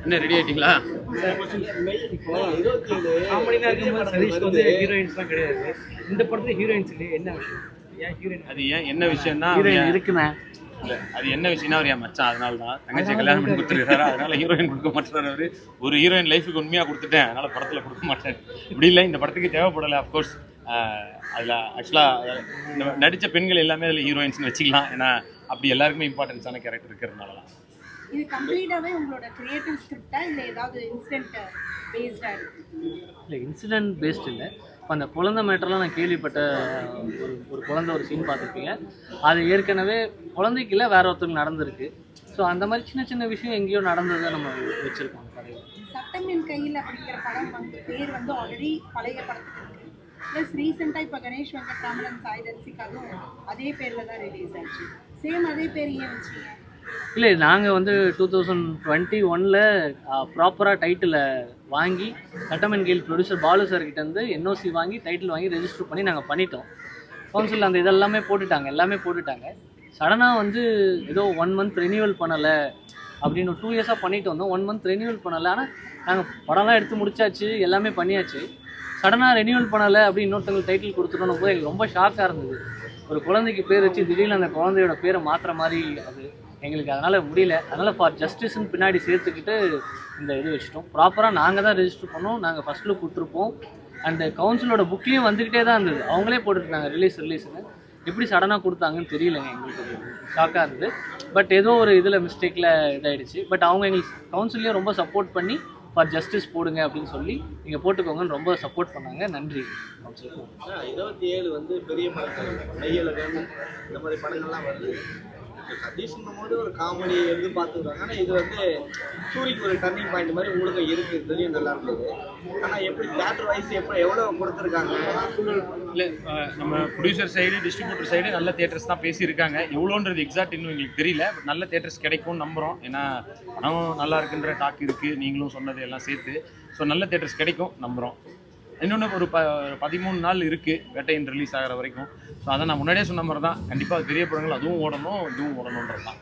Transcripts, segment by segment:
என்ன ரெடி ஆயிட்டீங்களா? காமெடினா இருக்கும்போது சதீஷ்க்கு வந்து ஹீரோயின்ஸ்லாம் கிடையாது. இந்த படத்துல ஹீரோயின்ஸ் இல்லையே, என்ன விஷயம்? ஏன் ஹீரோயின்? அது ஏன் என்ன விஷயம்னா ஹீரோயின் இருக்குண்ணே. இல்லை அது என்ன விஷயம்னா அவர் என் மச்சான், அதனால தான் தங்கச்சி கல்யாணம் பண்ணி கொடுத்துருக்காரு. அதனால ஹீரோயின் கொடுக்க மாட்டார் அவர். ஒரு ஹீரோயின் லைஃபுக்கு உண்மையாக கொடுத்துட்டேன், அதனால படத்தில் கொடுக்க மாட்டேன். இப்படி இல்லை, இந்த படத்துக்கு தேவைப்படலை. அஃப்கோர்ஸ் அதில் ஆக்சுவலாக நடித்த பெண்கள் எல்லாமே அதில் ஹீரோயின்ஸ்னு வச்சுக்கலாம். ஏன்னா அப்படி எல்லாருக்குமே இம்பார்ட்டன்ஸான கேரக்டர் இருக்கிறதுனால தான். இது கம்ப்ளீட்டாவே உங்களோட கிரியேட்டிவ் ஸ்கிரிப்டா இல்ல ஏதாவது இன்சிடென்ட் பேஸ்டா இருக்கு? இல்லை, இன்சிடென்ட் பேஸ்ட் இல்லை. இப்போ அந்த குழந்தை மேட்டர்லாம் நான் கேள்விப்பட்ட ஒரு குழந்தை ஒரு சீன் பார்த்துருப்பீங்க. அது ஏற்கனவே குழந்தைக்கு இல்லை, வேற ஒருத்தருக்கு நடந்திருக்கு. ஸோ அந்த மாதிரி சின்ன சின்ன விஷயம் எங்கேயோ நடந்ததை நம்ம வச்சுருக்கோம் கதையில். சட்டம் என் கையில் அப்படிங்கிற படம் வந்து பேர் வந்து ஆல்ரெடி பழைய படத்துக்கு இருக்கு. ப்ளஸ் ரீசெண்டாக இப்போ கணேஷ் வெங்கட்ராமன் சாய்தன்சிக்காகவும் அதே பேரில் தான் ரிலீஸ் ஆச்சு. சேம் அதே பேர் ஏன் வச்சுங்க? இல்லை, நாங்கள் வந்து 2021 ப்ராப்பராக டைட்டிலை வாங்கி சட்டமன் கீழ் ப்ரொடியூசர் பாலு சார்கிட்டேருந்து என்ஓசி வாங்கி டைட்டில் வாங்கி ரெஜிஸ்டர் பண்ணி நாங்கள் பண்ணிட்டோம். கவுன்சில் அந்த இதெல்லாமே போட்டுட்டாங்க, எல்லாமே போட்டுட்டாங்க. சடனாக வந்து ஏதோ 1 மந்த் ரெனியூவல் பண்ணலை அப்படின்னு 2 இயர்ஸாக பண்ணிட்டு வந்தோம். 1 மந்த் ரெனியூவல் பண்ணலை. ஆனால் நாங்கள் படம்லாம் எடுத்து முடிச்சாச்சு, எல்லாமே பண்ணியாச்சு. சடனாக ரெனியூவல் பண்ணலை அப்படின்னு இன்னொருத்தவங்களுக்கு டைட்டில் கொடுத்துட்டோன்னு போது எங்களுக்கு ரொம்ப ஷாக்காக இருந்தது. ஒரு குழந்தைக்கு பேர் வச்சு திடீர்னு அந்த குழந்தையோட பேரை மாற்றுற மாதிரி அது எங்களுக்கு அதனால் முடியல. அதனால் ஃபார் ஜஸ்டிஸ்ன்னு பின்னாடி சேர்த்துக்கிட்டு இந்த இது வச்சுட்டோம். ப்ராப்பராக நாங்கள் தான் ரெஜிஸ்டர் பண்ணோம், நாங்கள் ஃபஸ்ட் லுக் கொடுத்துருப்போம். அண்ட் கவுன்சிலோட புக்லேயும் வந்துக்கிட்டே தான் இருந்தது, அவங்களே போட்டுருக்காங்க ரிலீஸ்னு. எப்படி சடனாக கொடுத்தாங்கன்னு தெரியலங்க, எங்களுக்கு ஷாக்காக இருந்தது. பட் ஏதோ ஒரு இதில் மிஸ்டேக்கில் இதாகிடுச்சு. பட் அவங்க எங்களுக்கு கவுன்சிலையும் ரொம்ப சப்போர்ட் பண்ணி ஃபார் ஜஸ்டிஸ் போடுங்க அப்படின்னு சொல்லி நீங்கள் போட்டுக்கோங்கன்னு ரொம்ப சப்போர்ட் பண்ணாங்க. நன்றி கவுன்சில். 27 வந்து பெரிய படங்கள் மையலகன் இந்த மாதிரி படங்கள்லாம் வருது. சதீஷ்னும் போது ஒரு காமெடி வந்து பார்த்துக்கிறாங்க. ஆனால் இது வந்து சூரிக்கு ஒரு டர்னிங் பாயிண்ட் மாதிரி உங்களுக்கு இருக்குது, தெரியும், நல்லா இருந்தது. ஆனால் எப்படி தியேட்டர் வைஸ் எவ்வளோ கொடுத்துருக்காங்க? இல்லை, நம்ம ப்ரொடியூசர் சைடு டிஸ்ட்ரிபியூட்டர் சைடு நல்ல தியேட்டர்ஸ் தான் பேசியிருக்காங்க. எவ்வளோன்றது எக்ஸாக்ட் இன்னும் எங்களுக்கு தெரியல. பட் நல்ல தியேட்டர்ஸ் கிடைக்கும்னு நம்புகிறோம். ஏன்னா படம் நல்லா இருக்குன்ற டாக் இருக்குது, நீங்களும் சொன்னது எல்லாம் சேர்த்து. ஸோ நல்ல தியேட்டர்ஸ் கிடைக்கும் நம்புகிறோம். இன்னொன்று ஒரு 13 நாள் இருக்குது வேட்டையின் ரிலீஸ் ஆகிற வரைக்கும். ஸோ அதை நான் முன்னாடியே சொன்ன மாதிரி தான், கண்டிப்பாக பெரிய படங்கள் அதுவும் ஓடணும், இதுவும் ஓடணுன்றது தான்.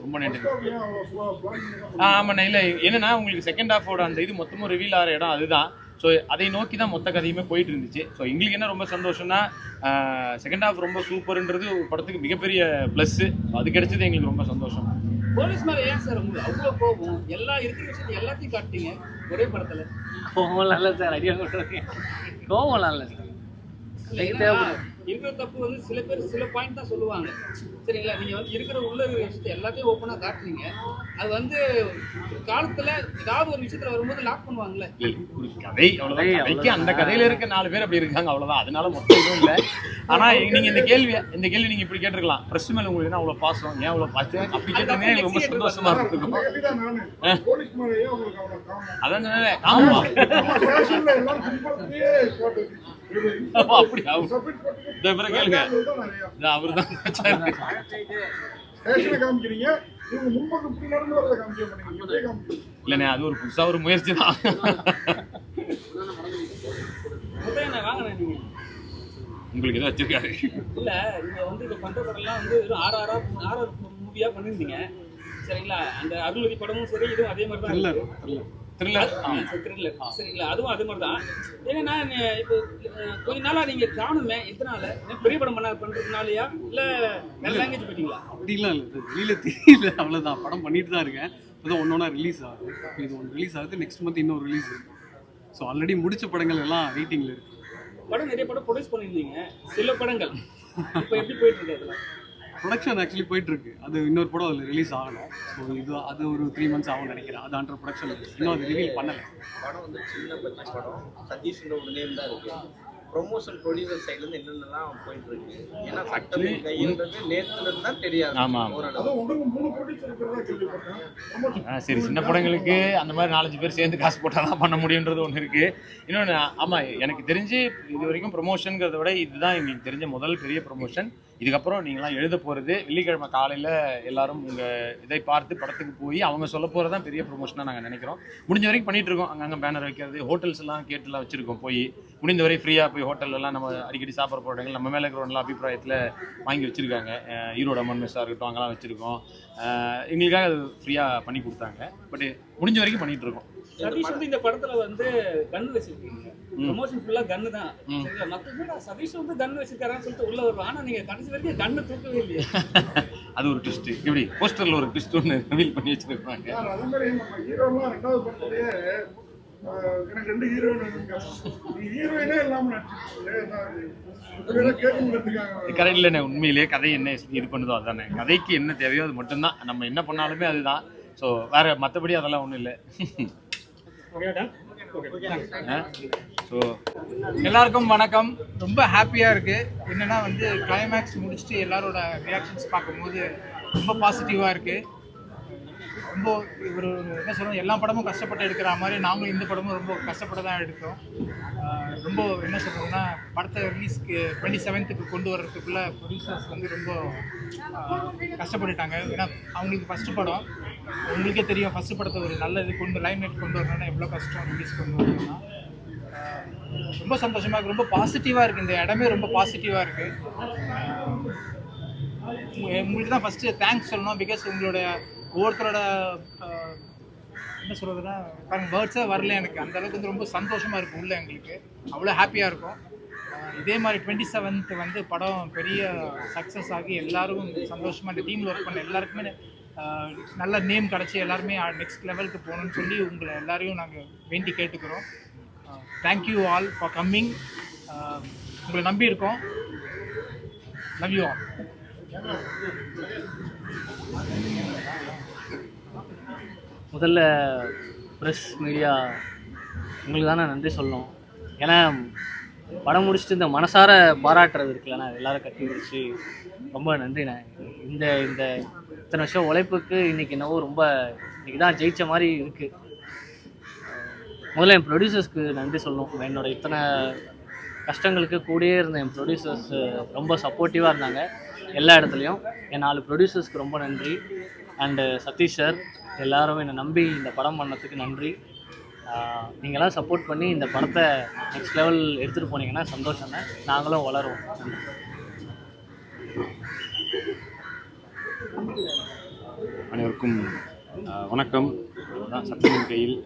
ரொம்ப நன்றி. ஆமாண்ணா. இல்லை என்னன்னா, உங்களுக்கு செகண்ட் ஹாஃபோட அந்த இது மொத்தமும் ரிவீல் ஆகிற இடம் அதுதான். ஸோ அதை நோக்கி தான் மொத்த கதையுமே போயிட்டு இருந்துச்சு. ஸோ எங்களுக்கு என்ன ரொம்ப சந்தோஷம்னா, செகண்ட் ஹாஃப் ரொம்ப சூப்பர்ன்றது ஒரு படத்துக்கு மிகப்பெரிய ப்ளஸ்ஸு. அது கிடைச்சது எங்களுக்கு ரொம்ப சந்தோஷம். போலீஸ் மேலே ஏன் சார் உங்களுக்கு அவ்வளோ கோபம்? எல்லா இருக்கிற விஷயத்தை எல்லாத்தையும் காட்டிங்க ஒரே படத்தில். கோவம்லாம் இல்லை சார், அடியாக கொண்டு கோவம்லாம் இல்லை சார். இருக்கிற தப்பு வந்து சில பேர் சில பாயிண்ட் தான் சொல்லுவாங்க, சரிங்களா? நீங்கள் வந்து இருக்கிற உள்ள விஷயத்தை எல்லாத்தையும் ஓப்பனாக காட்டுறீங்க. அது வந்து காலத்தில் ஏதாவது ஒரு விஷயத்தில் வரும்போது லாக் பண்ணுவாங்கல்ல. ஒரு கதை அவ்வளோதான். கதைக்கு அந்த கதையில் இருக்க 4 பேர் அப்படி இருக்காங்க, அவ்வளோதான். அதனால மொத்தம் எதுவும் இல்லை. ஆனால் நீங்கள் இந்த கேள்வி நீங்கள் இப்படி கேட்டிருக்கலாம், ப்ரெஸ் மேலே உங்களுக்கு என்ன அவ்வளோ பாசம், ஏன் அவ்வளோ பாசம் அப்படி கேட்டிருந்தீங்க, எனக்கு ரொம்ப சந்தோஷமா இருக்கும். அதான் ஆமா அப்படி கேளுங்க, அவரு தான். இல்லைண்ணே, அது ஒரு புதுசா ஒரு முயற்சி தான். உங்களுக்கு எதாவது வச்சிருக்காரு? இல்ல, நீங்க வந்து இப்ப பண்ற படம்லாம் வந்து ஆர்ஆர் மூவியா பண்ணிருந்தீங்க, சரிங்களா? அந்த அருள்வதி படமும் சரி, இதுவும் அதே மாதிரி தான். த்ரில்லர், சரிங்களா? அதுவும் அதே மாதிரி தான். ஏன்னா இப்போ கொஞ்ச நாளா நீங்க காணுமே, எத்தனை நாள் பெரிய படம் பண்றதுனாலயா இல்ல வேற லாங்குவேஜ் போயிட்டீங்களா? அப்படிலாம் இல்லை, வெளியில தெரியல, அவ்வளோதான். படம் பண்ணிட்டு தான் இருக்கேன். இப்போதான் ஒன்றா ரிலீஸ் ஆகுது. இது ஒன்று ரிலீஸ் ஆகுது, நெக்ஸ்ட் மந்த் இன்னொரு ரிலீஸ் இருக்குது. ஸோ ஆல்ரெடி முடிச்ச படங்கள் எல்லாம் வெயிட்டிங்கில் இருக்குது. படம் நிறைய படம் ப்ரொடியூஸ் பண்ணியிருந்தீங்க, சில படங்கள் இப்போ எப்படி போயிட்டு இருக்கு? அதெல்லாம் ப்ரொடக்ஷன் ஆக்சுவலி போயிட்டுருக்கு. அது இன்னொரு படம் அதில் ரிலீஸ் ஆகணும். ஸோ அது ஒரு 3 months ஆகும்னு நினைக்கிறேன். அது அண்டர் ப்ரொடக்ஷன், இன்னும் அது ரிவீல் பண்ணலை. படம் வந்து சின்ன பட்ஜெட் படம், சதீஷ்ன்ற ஒரு நேம் தான் இருக்குது. ப்ரொமோஷன் ப்ரொடியூசர் சைட்லேருந்து என்னென்னலாம் போயிட்டு இருக்கு? ஏன்னா சட்டம் கைன்றது நேரத்துலேருந்து தான் தெரியாது. ஆமாம், சரி, சின்ன படங்களுக்கு அந்த மாதிரி 4-5 பேர் சேர்ந்து காசு போட்டால் தான் பண்ண முடியுன்றது ஒன்று இருக்குது. இன்னொன்று, ஆமாம், எனக்கு தெரிஞ்சு இது வரைக்கும் ப்ரொமோஷனுங்கிறத விட இதுதான் எங்களுக்கு தெரிஞ்ச முதல் பெரிய ப்ரொமோஷன். இதுக்கப்புறம் நீங்களாம் எழுத போகிறது வெள்ளிக்கிழமை காலையில் எல்லாரும் உங்கள் இதை பார்த்து படத்துக்கு போய் அவங்க சொல்ல போகிறது தான் பெரிய ப்ரொமோஷனாக நாங்கள் நினைக்கிறோம். முடிஞ்ச வரைக்கும் பண்ணிகிட்ருக்கோம். அங்கங்கே பேனர் வைக்கிறது, ஹோட்டல்ஸ் எல்லாம் கேட்டுலாம் வச்சுருக்கோம். போய் முடிந்த வரை ஃப்ரீயாக போய் ஹோட்டல்லாம் நம்ம அடிக்கடி சாப்பிட்ற போராட்டங்கள் நம்ம மேலே இருக்கிற நல்ல அபிப்பிராயத்தில் வாங்கி வச்சுருக்காங்க. ஈரோடு அம்மன் மெஸ்ஸாக இருக்கட்டும், அங்கெல்லாம் வச்சுருக்கோம். எங்களுக்காக அது ஃப்ரீயாக பண்ணி கொடுத்தாங்க. பட் முடிஞ்ச வரைக்கும் பண்ணிகிட்ருக்கோம். சதீஷ் வந்து இந்த படத்துல வந்து கன் வச்சிருக்கீங்க, ப்ரொமோஷன் ஃபுல்லா கன்னு தான். சரிங்களா, மக்கள் சதீஷ் வந்து கன் வச்சிருக்காரான்னு சொல்லிட்டு உள்ள வருவாங்க. ஆனா நீங்க கடைசி வரைக்கும் கன்னு தூக்கவே இல்லையே. அது ஒரு ட்விஸ்ட். எப்படி போஸ்டர்ல ஒரு ட்விஸ்ட் ஒன்று ரிவீல் பண்ணி வச்சிருக்காங்க. அது மாதிரி நம்ம ஹீரோலாம் ரெண்டாவது படத்துலயே எனக்கு 2 ஹீரோயின் ஹீரோயினே இல்லாம நடிச்சிருக்காங்க. கரெக்ட் இல்லைண்ணே. உண்மையிலேயே கதை என்ன இது பண்ணுதோ அதுதானே. கதைக்கு என்ன தேவையோ அது மட்டும்தான். நம்ம என்ன பண்ணாலுமே அதுதான். ஸோ வேற மற்றபடி அதெல்லாம் ஒன்றும் இல்லை. ஸோ எல்லாருக்கும் வணக்கம். ரொம்ப ஹாப்பியாக இருக்குது. என்னென்னா வந்து கிளைமேக்ஸ் முடிச்சுட்டு எல்லாரோட ரியாக்ஷன்ஸ் பார்க்கும்போது ரொம்ப பாசிட்டிவாக இருக்குது. ரொம்ப ஒரு என்ன சொல்கிறோம், எல்லா படமும் கஷ்டப்பட்டு எடுக்கிற மாதிரி நாங்களும் இந்த படமும் ரொம்ப கஷ்டப்பட்டு தான் எடுத்தோம். ரொம்ப என்ன சொல்கிறதுன்னா, படத்தை ரிலீஸ்க்கு 27th கொண்டு வர்றதுக்குள்ளே ப்ரொடியூசர்ஸ் வந்து ரொம்ப கஷ்டப்பட்டுட்டாங்க. ஏன்னா அவங்களுக்கு ஃபஸ்ட்டு படம், உங்களுக்கே தெரியும், ஃபஸ்ட்டு படத்தை ஒரு நல்ல இது கொண்டு லைம்லைட் கொண்டு வரணும்னா எவ்வளோ கஷ்டம் ரிலீஸ் கொண்டு வரணும்னா. ரொம்ப சந்தோஷமாக இருக்குது. ரொம்ப பாசிட்டிவாக இருக்குது. இந்த இடமே ரொம்ப பாசிட்டிவாக இருக்குது. உங்களுக்கு தான் ஃபஸ்ட்டு தேங்க்ஸ் சொல்லணும். பிகாஸ் உங்களோட ஒவ்வொருத்தரோட என்ன சொல்கிறதுனா பாருங்கள், வேர்ட்ஸே வரல எனக்கு. அந்தளவுக்கு வந்து ரொம்ப சந்தோஷமாக இருக்கும் உள்ள எங்களுக்கு. அவ்வளோ ஹாப்பியாக இருக்கும். இதே மாதிரி 27th வந்து படம் பெரிய சக்ஸஸ் ஆகி எல்லோரும் சந்தோஷமாக இந்த டீமில் ஒர்க் பண்ண எல்லாருக்குமே நல்ல நேம் கிடச்சி எல்லாருமே நெக்ஸ்ட் லெவலுக்கு போகணுன்னு சொல்லி உங்களை எல்லாரையும் நாங்கள் வேண்டி கேட்டுக்கிறோம். Thank you all for coming. உங்களை நம்பி இருக்கோம். Love you all. முதல்ல ப்ரெஸ் மீடியா உங்களுக்கு தான் நான் நன்றி சொல்லணும். ஏன்னா படம் முடிச்சுட்டு இந்த மனசார பாராட்டுறது இருக்குல்லண்ணா, எல்லோரும் கட்டி பிடிச்சி ரொம்ப நன்றிண்ணே. இந்த இந்த இத்தனை வருஷம் உழைப்புக்கு இன்றைக்கி என்னவோ ரொம்ப இன்றைக்கி தான் ஜெயித்த மாதிரி இருக்குது. முதல்ல என் ப்ரொடியூசர்ஸ்க்கு நன்றி சொல்லணும். என்னோட இத்தனை கஷ்டங்களுக்கு கூடயே இருந்த என் ப்ரொடியூசர்ஸ் ரொம்ப சப்போர்ட்டிவாக இருந்தாங்க எல்லா இடத்துலையும். என் 4 ப்ரொடியூசர்ஸ்க்கு ரொம்ப நன்றி. அண்டு சதீஷ் சார், எல்லாரும் என்னை நம்பி இந்த படம் பண்ணதுக்கு நன்றி. நீங்களாம் சப்போர்ட் பண்ணி இந்த படத்தை நெக்ஸ்ட் லெவல் எடுத்துகிட்டு போனீங்கன்னா சந்தோஷம் தான். நாங்களும் வளருவோம். அனைவருக்கும் வணக்கம். தான் சட்டத்தின் கையில்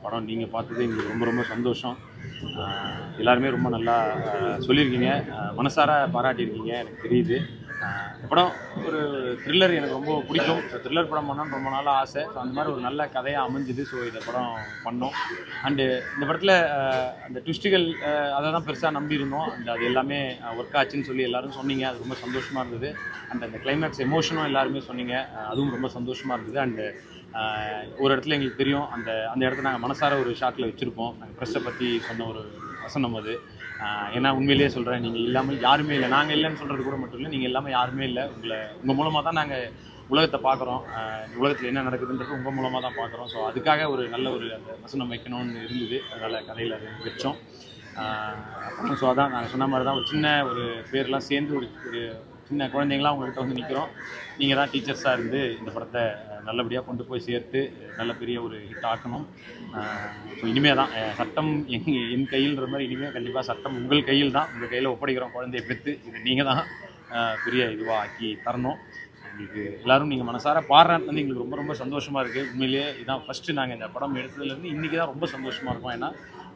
படம் நீங்கள் பார்த்தது எங்களுக்கு ரொம்ப ரொம்ப சந்தோஷம். எல்லாருமே ரொம்ப நல்லா சொல்லியிருக்கீங்க, மனசார பாராட்டியிருக்கீங்க, எனக்கு தெரியுது. இந்த படம் ஒரு த்ரில்லர் எனக்கு ரொம்ப பிடிக்கும். ஸோ த்ரில்லர் படம் பண்ணணும்னு ரொம்ப நாளாக ஆசை. ஸோ அந்த மாதிரி ஒரு நல்ல கதையாக அமைஞ்சுது. ஸோ இந்த படம் பண்ணோம். அண்டு இந்த படத்தில் அந்த ட்விஸ்ட்டுகள் அதை தான் பெருசாக நம்பியிருந்தோம். அண்ட் அது எல்லாமே ஒர்க் ஆச்சுன்னு சொல்லி எல்லோரும் சொன்னீங்க. அது ரொம்ப சந்தோஷமாக இருந்தது. அண்ட் அந்த கிளைமேக்ஸ் எமோஷனும் எல்லாருமே சொன்னீங்க, அதுவும் ரொம்ப சந்தோஷமாக இருந்தது. அண்டு ஒரு இடத்துல எங்களுக்கு தெரியும், அந்த அந்த இடத்துல நாங்கள் மனசார ஒரு ஷாட்டில் வச்சுருப்போம். நாங்கள் ப்ரெஸ்ஸை பற்றி சொன்ன ஒரு வசனம் அது. ஏன்னா உண்மையிலேயே சொல்கிறேன், நீங்கள் இல்லாமல் யாருமே இல்லை. நாங்கள் இல்லைன்னு சொல்கிறது கூட மட்டும் இல்லை, நீங்கள் இல்லாமல் யாருமே இல்லை. உங்கள் மூலமாக தான் நாங்கள் உலகத்தை பார்க்குறோம். உலகத்தில் என்ன நடக்குதுன்றது உங்கள் மூலமாக தான் பார்க்குறோம். ஸோ அதுக்காக ஒரு நல்ல ஒரு அந்த வசனம் வைக்கணும்னு இருந்தது. அதனால் கதையில் அது வச்சோம். அப்புறம் ஸோ அதான் நாங்கள் சொன்ன மாதிரி தான் ஒரு சின்ன ஒரு பேர்லாம் சேர்ந்து ஒரு சின்ன குழந்தைங்களாம் உங்கள்கிட்ட வந்து நிற்கிறோம். நீங்கள் தான் டீச்சர்ஸாக இருந்து இந்த படத்தை நல்லபடியாக கொண்டு போய் சேர்த்து நல்ல பெரிய ஒரு ஹிட் ஆக்கணும். ஸோ இனிமேல் தான் சட்டம் என் கையில்ன்ற மாதிரி இனிமேல் கண்டிப்பாக சட்டம் உங்கள் கையில் தான். உங்கள் கையில் ஒப்படைக்கிறோம் குழந்தைய பெற்று. இது நீங்கள் தான் பெரிய இதுவாக ஆக்கி தரணும். உங்களுக்கு எல்லோரும் நீங்கள் மனசார பாடுறது வந்து எங்களுக்கு ரொம்ப ரொம்ப சந்தோஷமாக இருக்குது. உண்மையிலேயே இதுதான் ஃபஸ்ட்டு நாங்கள் இந்த படம் எடுத்ததுலேருந்து இன்றைக்கி தான் ரொம்ப சந்தோஷமாக இருக்கும். ஏன்னா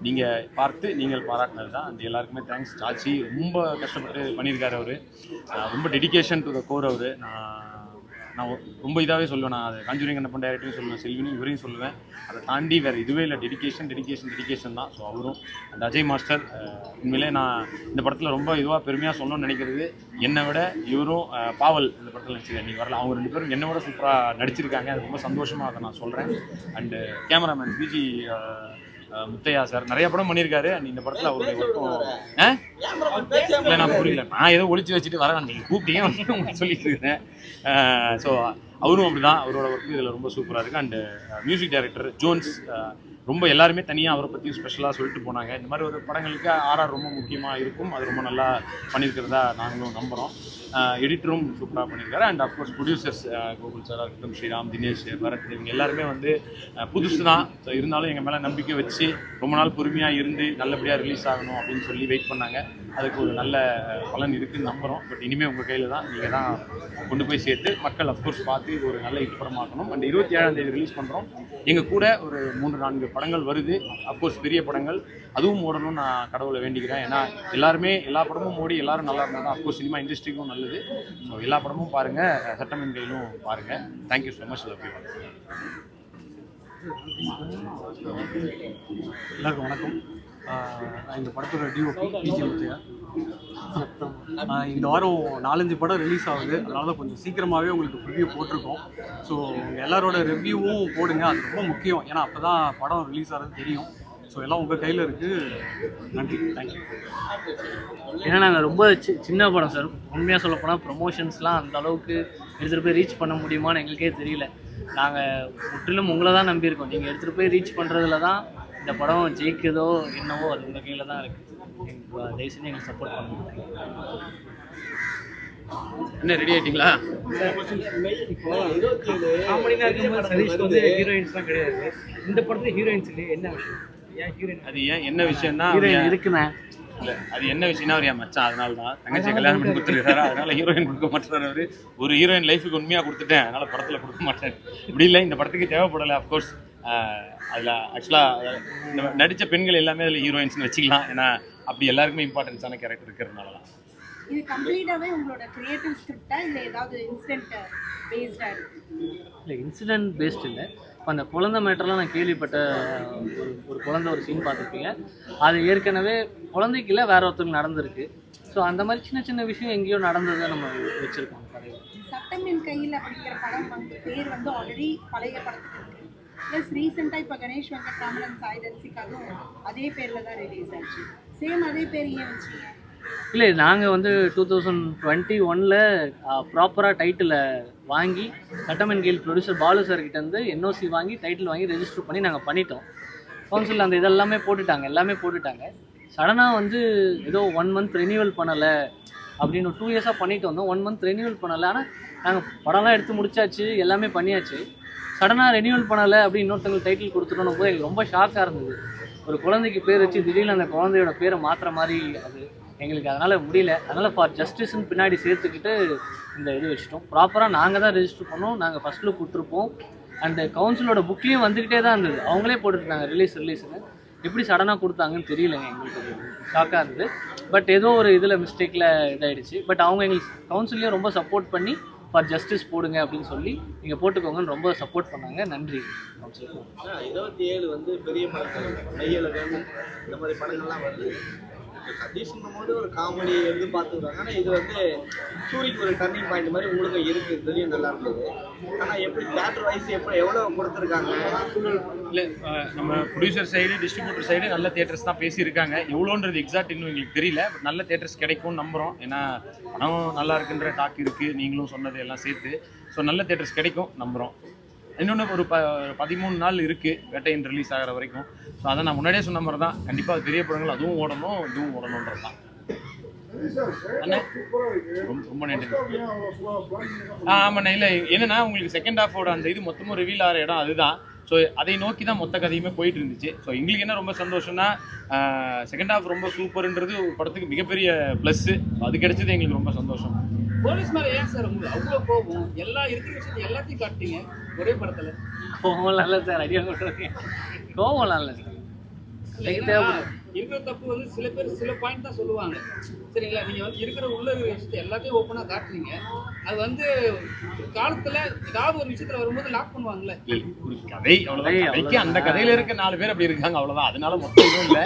நீங்கள் பார்த்து நீங்கள் பாராட்டினது தான். அந்த எல்லாருக்குமே தேங்க்ஸ். சாச்சி ரொம்ப கஷ்டப்பட்டு பண்ணியிருக்காரு. அவர் ரொம்ப டெடிக்கேஷன் டு த கோர். அவர் நான் ரொம்ப இதாகவே சொல்லுவேன். நான் அது காஞ்சூரிங் கண்ணப்பன் டைரக்டரையும் சொல்லுவேன், செல்வினும் இவரையும் சொல்லுவேன். அதை தாண்டி வேறு இதுவே இல்லை. டெடிக்கேஷன் தான். ஸோ அவரும் அந்த அஜய் மாஸ்டர் உண்மையிலே நான் இந்த படத்தில் ரொம்ப இதுவாக பெருமையாக சொல்லணும்னு நினைக்கிறது, என்னை விட இவரும் பாவல் இந்த படத்தில் நடிச்சிருக்கேன். நீங்கள் வரல, அவங்க 2 பேரும் என்னை விட சூப்பராக நடிச்சிருக்காங்க. அது ரொம்ப சந்தோஷமாக அதை நான் சொல்கிறேன். And cameraman P G Muthiah sir நிறைய படம் பண்ணியிருக்காரு. அண்ட் இந்த படத்தில் அவருடைய ஒர்க்கும் இல்லை, நான் புரியல, நான் ஏதோ ஒழிச்சு வச்சுட்டு வரேன், நீங்கள் கூப்பிட்டீங்க உங்களுக்கு சொல்லிட்டு இருக்கேன். ஸோ அவரும் அப்படிதான், அவரோட ஒர்க்கு இதில் ரொம்ப சூப்பராக இருக்குது. அண்டு மியூசிக் டைரக்டர் ஜோன்ஸ் ரொம்ப எல்லாருமே தனியாக அவரை பற்றி ஸ்பெஷலாக சொல்லிட்டு போனாங்க. இந்த மாதிரி ஒரு படங்களுக்கு ஆர்ஆர் ரொம்ப முக்கியமாக இருக்கும், அது ரொம்ப நல்லா பண்ணியிருக்கிறதா நாங்களும் நம்புகிறோம். எடிட்டரும் சூப்பராக பண்ணியிருக்காரு. அண்ட் அஃப்கோர்ஸ் ப்ரொடியூசர்ஸ் கோகுல் சாராக இருக்கட்டும், ஸ்ரீராம், தினேஷ், பரத், இவங்க எல்லாருமே வந்து புதுசு தான். ஸோ இருந்தாலும் எங்கள் மேலே நம்பிக்கை வச்சு ரொம்ப நாள் பொறுமையாக இருந்து நல்லபடியாக ரிலீஸ் ஆகணும் அப்படின்னு சொல்லி வெயிட் பண்ணாங்க. அதுக்கு ஒரு நல்ல பலன் இருக்குதுன்னு நம்புகிறோம். பட் இனிமேல் உங்கள் கையில் தான், நீங்கள் தான் கொண்டு போய் சேர்த்து மக்கள் அஃப்கோர்ஸ் பார்த்து ஒரு நல்ல ஹிட் படமாக்கணும். அண்ட் 27ஆம் தேதி ரிலீஸ் பண்ணுறோம். எங்கள் கூட ஒரு 3-4 படங்கள் வருது. அஃப்கோர்ஸ் பெரிய படங்கள் அதுவும் ஓடணும்னு நான் கடவுளை வேண்டிக்கிறேன். ஏன்னா எல்லாருமே எல்லா படமும் ஓடி எல்லாரும் நல்லா இருந்தால் தான் அஃப்கோர்ஸ் சினிமா இண்டஸ்ட்ரிக்கும் நல்லது. ஸோ எல்லா படமும் பாருங்கள், சட்டமின் கையிலும் பாருங்கள். Thank you so much. Love you. எல்லாருக்கும் வணக்கம். இந்த படத்தோட டிஓபி பிஜி முத்தையா. இந்த வாரம் 4-5 படம் ரிலீஸ் ஆகுது. அதனால தான் கொஞ்சம் சீக்கிரமாகவே உங்களுக்கு ரிவ்யூ போட்டிருக்கோம். ஸோ உங்கள் எல்லாரோட ரிவ்யூவும் போடுங்க, அது ரொம்ப முக்கியம். ஏன்னா அப்போ தான் படம் ரிலீஸ் ஆகிறது தெரியும். ஸோ எல்லாம் உங்கள் கையில் இருக்குது. நன்றி, தேங்க்யூ. ஏன்னா நாங்கள் ரொம்ப சின்ன படம் சார். உண்மையாக சொல்ல போனால் ப்ரொமோஷன்ஸ்லாம் அந்த அளவுக்கு எடுத்துகிட்டு போய் ரீச் பண்ண முடியுமான்னு எங்களுக்கே தெரியல. நாங்கள் முற்றிலும் உங்களை தான் நம்பியிருக்கோம். நீங்கள் எடுத்துகிட்டு போய் ரீச் பண்ணுறதுல தான் இந்த படம் ஜெயிக்குதோ என்னவோ அது உங்கள் கையில் தான் இருக்குது. தயவு செஞ்சு எங்களுக்கு சப்போர்ட் பண்ணுங்க. என்ன ரெடி ஆகிட்டிங்களா? காமெடினா இருக்கும்போது சதீஷ்க்கு வந்து ஹீரோயின்ஸ்லாம் கிடையாது. இந்த படத்துல ஹீரோயின்ஸ் இல்லையே, என்ன விஷயம்? ஏன் ஹீரோயின்? அது ஏன் என்ன விஷயம்னா ஹீரோயின் இருக்குண்ணே. இல்லை, அது என்ன விஷயம்னா அவர் என் மச்சான், அதனால தான் தங்கச்சி கல்யாணம் பண்ணி கொடுத்துருக்காரு. அதனால ஹீரோயின் கொடுக்க மாட்டார். அவர் ஒரு ஹீரோயின் லைஃபுக்கு உண்மையாக கொடுத்துட்டேன், அதனால படத்தில் கொடுக்க மாட்டேன். இப்படி இல்லை, இந்த படத்துக்கு தேவைப்படலை. அஃப்கோர்ஸ் அதில் ஆக்சுவலாக இந்த நடித்த பெண்கள் எல்லாமே அதில் ஹீரோயின்ஸ்னு வச்சுக்கலாம். ஏன்னா அப்படி எல்லாருக்குமே இம்பார்ட்டன்ஸான கேரக்டர் இருக்கிறதுனால தான். இது கம்ப்ளீட்டாவே உங்களோட கிரியேட்டிவ் ஸ்கிரிப்டா இல்ல ஏதாவது இன்சிடென்ட் பேஸ்டா இருக்கு? இல்லை, இன்சிடென்ட் பேஸ்ட் இல்லை. இப்போ அந்த குழந்தை மேட்டர்லாம் நான் கேள்விப்பட்ட ஒரு குழந்தை ஒரு சீன் பார்த்துருப்பீங்க. அது ஏற்கனவே குழந்தைக்கு இல்லை, வேற ஒருத்தருக்கு நடந்திருக்கு. ஸோ அந்த மாதிரி சின்ன சின்ன விஷயம் எங்கேயோ நடந்ததை நம்ம வச்சுருக்கோம் கதையில். சட்டமின் கையில் அப்படிங்கிற படம் வந்து பேர் வந்து ஆல்ரெடி பழைய படத்துக்கு இருக்கு. ப்ளஸ் ரீசெண்டாக இப்போ கணேஷ் வெங்கட்ராமன் சாய் தரிசிக்காகவும் அதே பேரில் தான் ரிலீஸ் ஆச்சு. சேம் அதே பேர் ஏன் வச்சீங்க? இல்லை, நாங்கள் வந்து 2021 ப்ராப்பராக டைட்டில் வாங்கி சட்டமன் கீழ் ப்ரொடியூசர் பாலு சார்கிட்டேருந்து என்ஓசி வாங்கி டைட்டில் வாங்கி ரெஜிஸ்டர் பண்ணி நாங்கள் பண்ணிட்டோம். கவுன்சில் அந்த இதெல்லாமே போட்டுட்டாங்க, எல்லாமே போட்டுட்டாங்க. சடனாக வந்து ஏதோ 1 மந்த் ரெனியூவல் பண்ணலை அப்படின்னு 2 இயர்ஸாக பண்ணிட்டு வந்தோம். 1 மந்த் ரெனியூவல் பண்ணலை. ஆனால் நாங்கள் படம்லாம் எடுத்து முடிச்சாச்சு, எல்லாமே பண்ணியாச்சு. சடனாக ரெனியூவல் பண்ணலை அப்படின்னு இன்னொருத்தங்களுக்கு டைட்டில் கொடுத்துட்டோன்னு போது எங்களுக்கு ரொம்ப ஷாக்காக இருந்தது. ஒரு குழந்தைக்கு பேர் வச்சு திடீர்னு அந்த குழந்தையோட பேரை மாற்றுற மாதிரி அது எங்களுக்கு அதனால் முடியல. அதனால் ஃபார் ஜஸ்டிஸ்ன்னு பின்னாடி சேர்த்துக்கிட்டு இந்த இது வச்சுட்டோம். ப்ராப்பராக நாங்கள் தான் ரெஜிஸ்டர் பண்ணோம். நாங்கள் ஃபஸ்ட் லுக் கொடுத்துருப்போம். அண்ட் கவுன்சிலோட புக்லேயும் வந்துக்கிட்டே தான் இருந்தது. அவங்களே போட்டுருக்காங்க ரிலீஸ்னு. எப்படி சடனாக கொடுத்தாங்கன்னு தெரியலைங்க, எங்களுக்கு ஷாக்காக இருந்தது. பட் ஏதோ ஒரு இதில் மிஸ்டேக்கில் இதாகிடுச்சு. பட் அவங்க எங்களுக்கு கவுன்சிலையும் ரொம்ப சப்போர்ட் பண்ணி ஃபார் ஜஸ்டிஸ் போடுங்க அப்படின்னு சொல்லி நீங்கள் போட்டுக்கோங்கன்னு ரொம்ப சப்போர்ட் பண்ணாங்க. நன்றி கவுன்சில். 27 வந்து பெரிய படங்கள் மையலகன் இந்த மாதிரி படங்கள்லாம் வருது. சதீஷ்னும் போது ஒரு காமெடி வந்து பார்த்துக்கிறாங்க. ஆனால் இது வந்து சூரிக்கு ஒரு டர்னிங் பாயிண்ட் மாதிரி உங்களுக்கு இருக்குது, தெரியும், நல்லா இருந்தது. ஆனால் எப்படி தேட்டர் வைஸ் எவ்வளோ கொடுத்துருக்காங்க? இல்லை, நம்ம ப்ரொடியூசர் சைடு டிஸ்ட்ரிபியூட்டர் சைடு நல்ல தியேட்டர்ஸ் தான் பேசியிருக்காங்க. எவ்வளோன்றது எக்ஸாக்ட் இன்னும் எங்களுக்கு தெரியல. பட் நல்ல தியேட்டர்ஸ் கிடைக்கும்னு நம்புகிறோம். ஏன்னா படம் நல்லா இருக்குன்ற டாக் இருக்குது, நீங்களும் சொன்னது எல்லாம் சேர்த்து. ஸோ நல்ல தியேட்டர்ஸ் கிடைக்கும் நம்புகிறோம். இன்னொன்று ஒரு 13 நாள் இருக்குது வேட்டையின் ரிலீஸ் ஆகிற வரைக்கும். ஸோ அதை நான் முன்னாடியே சொன்ன மாதிரி தான், கண்டிப்பாக பெரிய படங்கள் அதுவும் ஓடணும், இதுவும் ஓடணுன்றது தான். ரொம்ப நன்றி. ஆமாண்ணா. இல்லை என்னன்னா உங்களுக்கு செகண்ட் ஹாஃபோட அந்த இது மொத்தமும் ரிவீல் ஆகிற இடம் அதுதான். ஸோ அதை நோக்கி தான் மொத்த கதையுமே போயிட்டு இருந்துச்சு. ஸோ எங்களுக்கு என்ன ரொம்ப சந்தோஷம்னா செகண்ட் ஹாஃப் ரொம்ப சூப்பர்ன்றது ஒரு படத்துக்கு மிகப்பெரிய ப்ளஸ்ஸு. அது கிடைச்சது எங்களுக்கு ரொம்ப சந்தோஷம். போலீஸ் மேலே ஏன் சார் உங்களுக்கு அவ்வளோ கோபம்? எல்லா இருக்கிற விஷயத்தை எல்லாத்தையும் காட்டுறீங்க ஒரே படத்தில். கோவம்லாம் இல்லை சார், ஐடியா பண்ணுறதுக்கு கோவம்லாம் இல்லை சார். இருக்கிற தப்பு வந்து சில பேர் சில பாயிண்ட் தான் சொல்லுவாங்க, சரிங்களா? நீங்கள் வந்து இருக்கிற உள்ள இருக்கிற விஷயத்தை எல்லாத்தையும் ஓப்பனாக காட்டுறீங்க. அது வந்து காலத்தில் ஏதாவது ஒரு விஷயத்தில் வரும்போது லாக் பண்ணுவாங்கல்ல. ஒரு கதை அவ்வளோதான். கதைக்கு அந்த கதையில் இருக்க 4 பேர் அப்படி இருக்காங்க, அவ்வளோதான். அதனால மொத்தம் எதுவும் இல்லை.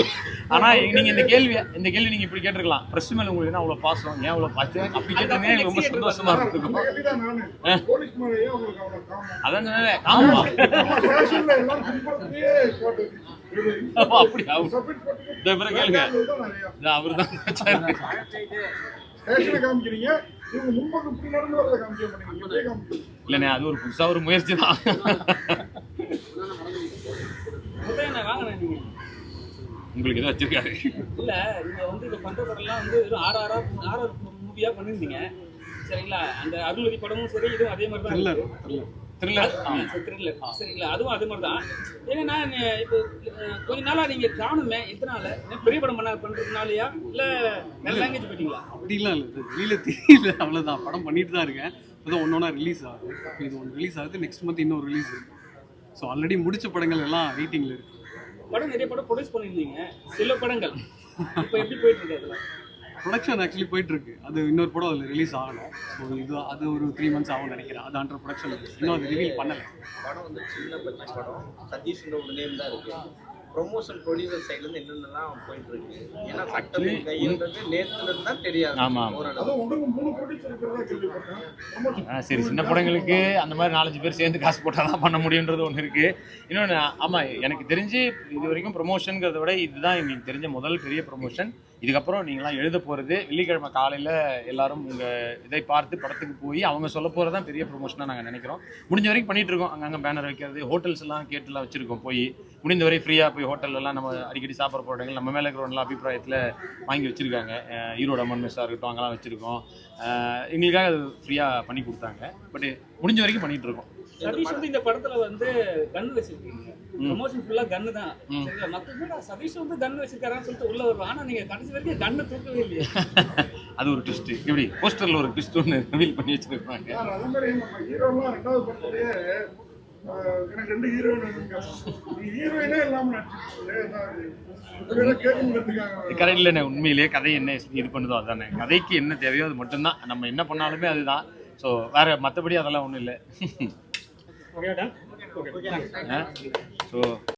ஆனால் நீங்கள் இந்த கேள்வி நீங்கள் இப்படி கேட்டிருக்கலாம், ப்ரெஸ் மேலே உங்களுக்கு என்ன அவ்வளோ பாசம், ஏன் அவ்வளோ பாசம் அப்படி கேட்டீங்கன்னா எனக்கு ரொம்ப சந்தோஷமாக இருந்திருக்கும். அதான் சொன்னேன், ஆமாம் அப்படி கேளுங்க. அவரு தான் காமிக்கிறீங்க. இவங்க முன்பக்கம் இப்படி நடந்து வரதை காமிக்க மாட்டேங்கிறீங்க. இல்லைண்ணே அது ஒரு புதுசாக ஒரு முயற்சி தான். முதல்ல நான் வாங்கினேன் நீங்கள் உங்களுக்கு எதாவது வச்சிருக்காரு? இல்லை நீங்கள் வந்து இப்போ பண்ணுற படம்லாம் வந்து வெறும் ஆர்ஆர் மூவியாக பண்ணியிருந்தீங்க சரிங்களா. அந்த அருள்வதி படமும் சரி இதுவும் அதே மாதிரி தான் த்ரில்லர் த்ரில்லர். த்ரில்லர் சரிங்களா, அதுவும் அதே மாதிரி தான். ஏன்னா இப்போ கொஞ்ச நாளாக நீங்கள் காணுமே எத்தனை நாள் பெரிய படம் பண்ணுறதுனாலயா இல்லை வேறு லாங்குவேஜ் போயிட்டீங்களா? அப்படிலாம் இல்லை, இது வெளியில் தெரியல, அவ்வளோதான். படம் பண்ணிட்டு தான் இருக்கேன். இப்போதான் ஒன்று ரிலீஸ் ஆகுது. இப்போ இது ஒன்று ரிலீஸ் ஆகுது, நெக்ஸ்ட் மந்த் இன்னொரு ரிலீஸ் இருக்குது. ஸோ ஆல்ரெடி முடிச்ச படங்கள் எல்லாம் வெயிட்டிங்கில் இருக்குது. படம் நிறைய படம் ப்ரொடியூஸ் பண்ணியிருந்தீங்க, சில படங்கள் இப்போ எப்படி போயிட்டு இருக்கு? அதில் ப்ரொடக்ஷன் ஆக்சுவலி போயிட்டுருக்கு. அது இன்னொரு படம் அதில் ரிலீஸ் ஆகணும். ஸோ அது ஒரு 3 months ஆகும்னு நினைக்கிறேன். அது அண்டர் ப்ரொடக்ஷன் இருக்குது, இன்னும் அது ரிவீல் பண்ணலை. படம் வந்து சின்ன பட்ஜெட் படம், சதீஷ்ன்ற ஒரு நேம் தான் இருக்கு. ப்ரொமோஷன் ப்ரொடியூசர் சைட்லேருந்து என்னென்னலாம் போயிட்டு இருக்கு, ஏன்னா சட்டம் கைன்றது நேத்துல இருந்து தான் தெரியாது. ஆமாம். அதான் உங்களுக்கு 3 ப்ரொடியூசர் இருக்கிறதா கேள்விப்பட்டேன். சரி, சின்ன படங்களுக்கு அந்த மாதிரி 4-5 பேர் சேர்ந்து காசு போட்டால் தான் பண்ண முடியுன்றது ஒன்று இருக்குது. இன்னொன்று, ஆமாம், எனக்கு தெரிஞ்சு இது வரைக்கும் ப்ரொமோஷனுங்கிறத விட இதுதான் எங்களுக்கு தெரிஞ்ச முதல் பெரிய ப்ரொமோஷன். இதுக்கப்புறம் நீங்களாம் எழுத போகிறது வெள்ளிக்கிழமை காலையில் எல்லாரும் உங்கள் இதை பார்த்து படத்துக்கு போய் அவங்க சொல்ல போகிறது தான் பெரிய ப்ரொமோஷனாக நாங்கள் நினைக்கிறோம். முடிஞ்ச வரைக்கும் பண்ணிகிட்ருக்கோம். அங்கங்கே பேனர் வைக்கிறது, ஹோட்டல்ஸ் எல்லாம் கேட்டுலாம் வச்சுருக்கோம். போய் முடிந்த வரை ஃப்ரீயாக போய் ஹோட்டல்லாம் நம்ம அடிக்கடி சாப்பிட்ற போராட்டங்கள் நம்ம மேலே இருக்கிற நல்ல அபிப்பிராயத்தில் வாங்கி வச்சுருக்காங்க. ஈரோடு அம்மன் மெஸ்ஸாக இருக்கட்டும், அங்கெல்லாம் வச்சுருக்கோம். எங்களுக்காக அது ஃப்ரீயாக பண்ணி கொடுத்தாங்க. பட் முடிஞ்ச வரைக்கும் பண்ணிகிட்ருக்கோம். சதீஷ் வந்து இந்த படத்துல வந்து கன் வச்சிருக்கீங்க, ப்ரொமோஷன் ஃபுல்லா கன்னு தான் சரிங்களா. மக்கள் சதீஷ் வந்து கன் வச்சிருக்காரான்னு சொல்லிட்டு உள்ள வருவாங்க, ஆனா நீங்க கடைசி வரைக்கும் கன்னு தூக்கவே இல்லையா? அது ஒரு ட்விஸ்ட். இப்படி போஸ்டர்ல ஒரு ட்விஸ்ட் ஒன்று ரிவீல் பண்ணி வச்சிருக்காங்க. அதே மாதிரி நம்ம ஹீரோலாம் 2வது படத்துலயே எனக்கு 2 ஹீரோயின் இருக்காங்க. நீ ஹீரோயினே இல்லாம நடிச்சிருக்கீங்க, கேட்கணுங்கிறதுக்காக. கதை இல்லைண்ணே, உண்மையிலேயே கதை என்ன இது பண்ணுதோ அதுதானே. கதைக்கு என்ன தேவையோ அது மட்டும்தான். நம்ம என்ன பண்ணாலுமே அதுதான். ஸோ வேற மற்றபடி அதெல்லாம் ஒன்றும் இல்லை. ஸோ